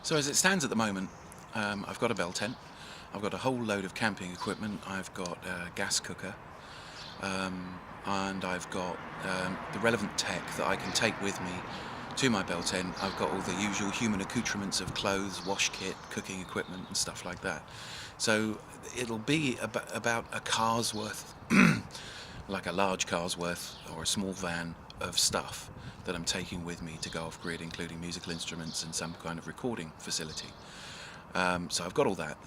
So as it stands at the moment, I've got a bell tent, I've got a whole load of camping equipment, I've got a gas cooker, and I've got the relevant tech that I can take with me to my bell tent. I've got all the usual human accoutrements of clothes, wash kit, cooking equipment and stuff like that. So it'll be about a car's worth, like a large car's worth or a small van of stuff that I'm taking with me to go off grid, including musical instruments and some kind of recording facility. So I've got all that.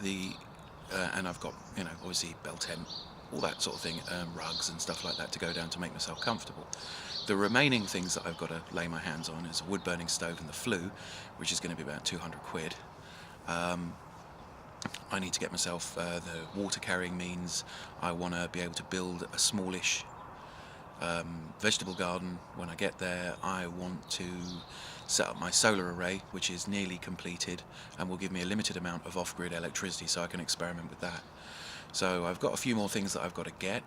And I've got, obviously bell tent, all that sort of thing, rugs and stuff like that to go down to make myself comfortable. The remaining things that I've got to lay my hands on is a wood burning stove and the flue, which is going to be about 200 quid. I need to get myself the water carrying means. I want to be able to build a smallish vegetable garden when I get there. I want to set up my solar array, which is nearly completed and will give me a limited amount of off-grid electricity, so I can experiment with that. So I've got a few more things that I've got to get,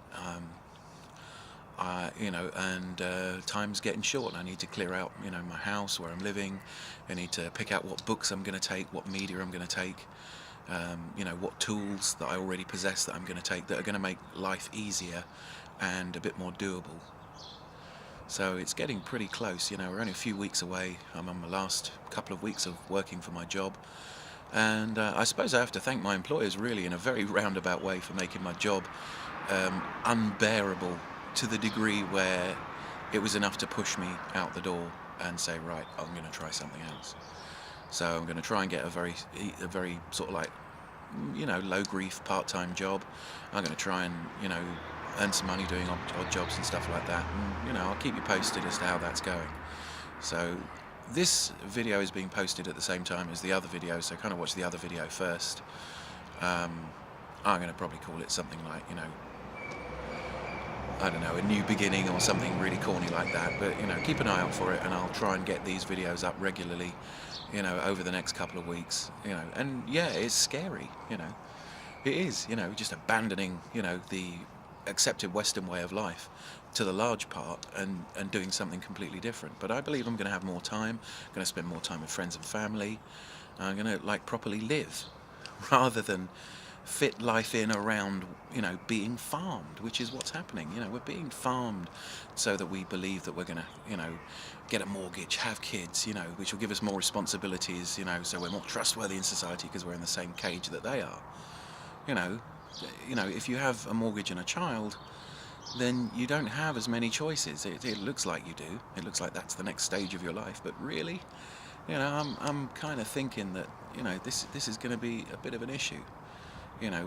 time's getting short. I need to clear out, my house where I'm living. I need to pick out what books I'm going to take, what media I'm going to take, what tools that I already possess that I'm going to take that are going to make life easier and a bit more doable. So it's getting pretty close. We're only a few weeks away. I'm on my last couple of weeks of working for my job, and I suppose I have to thank my employers really in a very roundabout way for making my job unbearable to the degree where it was enough to push me out the door and say, right, I'm going to try something else. So I'm going to try and get a very sort of like, low grief part-time job. I'm going to try and, earn some money doing odd jobs and stuff like that. And, I'll keep you posted as to how that's going. So this video is being posted at the same time as the other video, so kind of watch the other video first. I'm going to probably call it something like, I don't know, a new beginning or something really corny like that. But, keep an eye out for it, and I'll try and get these videos up regularly, over the next couple of weeks, And yeah, it's scary, It is, just abandoning, the accepted Western way of life to the large part and doing something completely different. But I believe I'm going to have more time, I'm going to spend more time with friends and family. I'm going to properly live rather than fit life in around being farmed, which is what's happening. We're being farmed so that we believe that we're going to get a mortgage, have kids, which will give us more responsibilities, so we're more trustworthy in society because we're in the same cage that they are. If you have a mortgage and a child, then you don't have as many choices. It looks like you do. It looks like that's the next stage of your life. But really, I'm kind of thinking that, this is going to be a bit of an issue.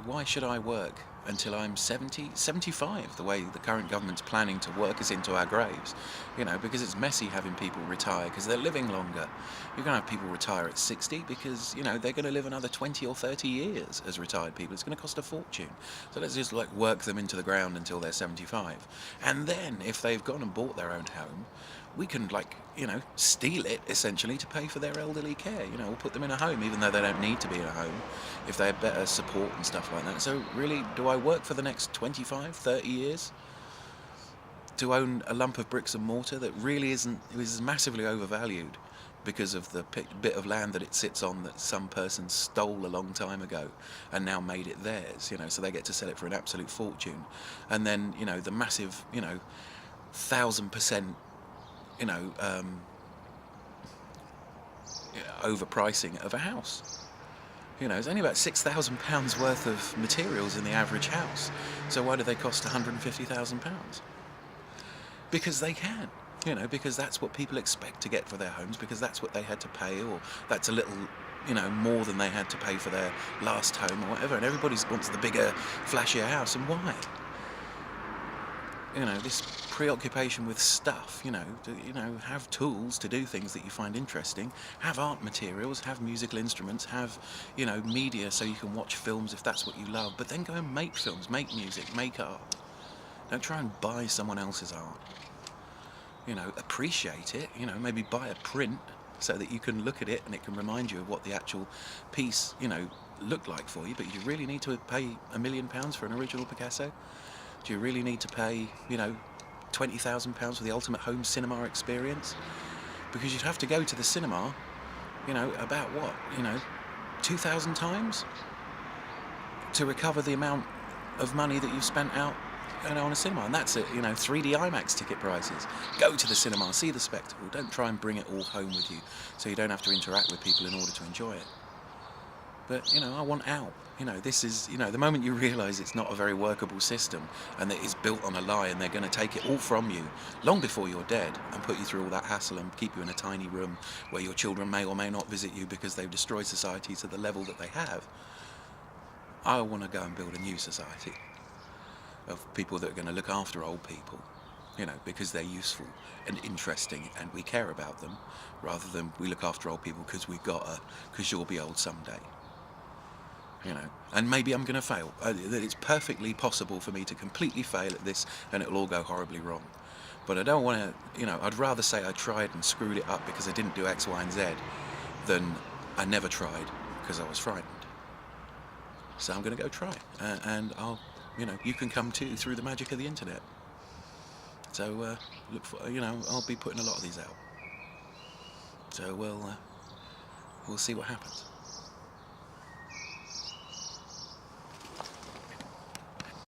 Why should I work until I'm 70, 75, the way the current government's planning to work us into our graves? Because it's messy having people retire because they're living longer. You're going to have people retire at 60 because, they're going to live another 20 or 30 years as retired people. It's going to cost a fortune. So let's just work them into the ground until they're 75. And then if they've gone and bought their own home, we can steal it essentially to pay for their elderly care. We'll put them in a home even though they don't need to be in a home if they have better support and stuff like that. So really, do I work for the next 25, 30 years to own a lump of bricks and mortar that really is massively overvalued because of the bit of land that it sits on that some person stole a long time ago and now made it theirs, so they get to sell it for an absolute fortune. And then, the massive, 1,000%, overpricing of a house. It's only about £6,000 worth of materials in the average house. So why do they cost £150,000? Because they can. Because that's what people expect to get for their homes, because that's what they had to pay, or that's a little, more than they had to pay for their last home or whatever. And everybody wants the bigger, flashier house. And why? This preoccupation with stuff, have tools to do things that you find interesting, have art materials, have musical instruments, have, media so you can watch films if that's what you love, but then go and make films, make music, make art. Don't try and buy someone else's art. Appreciate it, maybe buy a print so that you can look at it and it can remind you of what the actual piece, looked like for you. But you really need to pay £1 million for an original Picasso? Do you really need to pay, £20,000 for the ultimate home cinema experience? Because you'd have to go to the cinema about what, 2,000 times to recover the amount of money that you've spent out, on a cinema. And that's it, 3D IMAX ticket prices. Go to the cinema, see the spectacle. Don't try and bring it all home with you so you don't have to interact with people in order to enjoy it. But, I want out. This is, the moment you realise it's not a very workable system and that it's built on a lie and they're going to take it all from you long before you're dead and put you through all that hassle and keep you in a tiny room where your children may or may not visit you because they've destroyed society to the level that they have, I want to go and build a new society of people that are going to look after old people, because they're useful and interesting and we care about them, rather than we look after old people because you'll be old someday. And maybe I'm going to fail. That it's perfectly possible for me to completely fail at this and it'll all go horribly wrong. But I don't want to, I'd rather say I tried and screwed it up because I didn't do X, Y, and Z than I never tried because I was frightened. So I'm going to go try. And you can come too through the magic of the internet. So look for, I'll be putting a lot of these out. So we'll see what happens.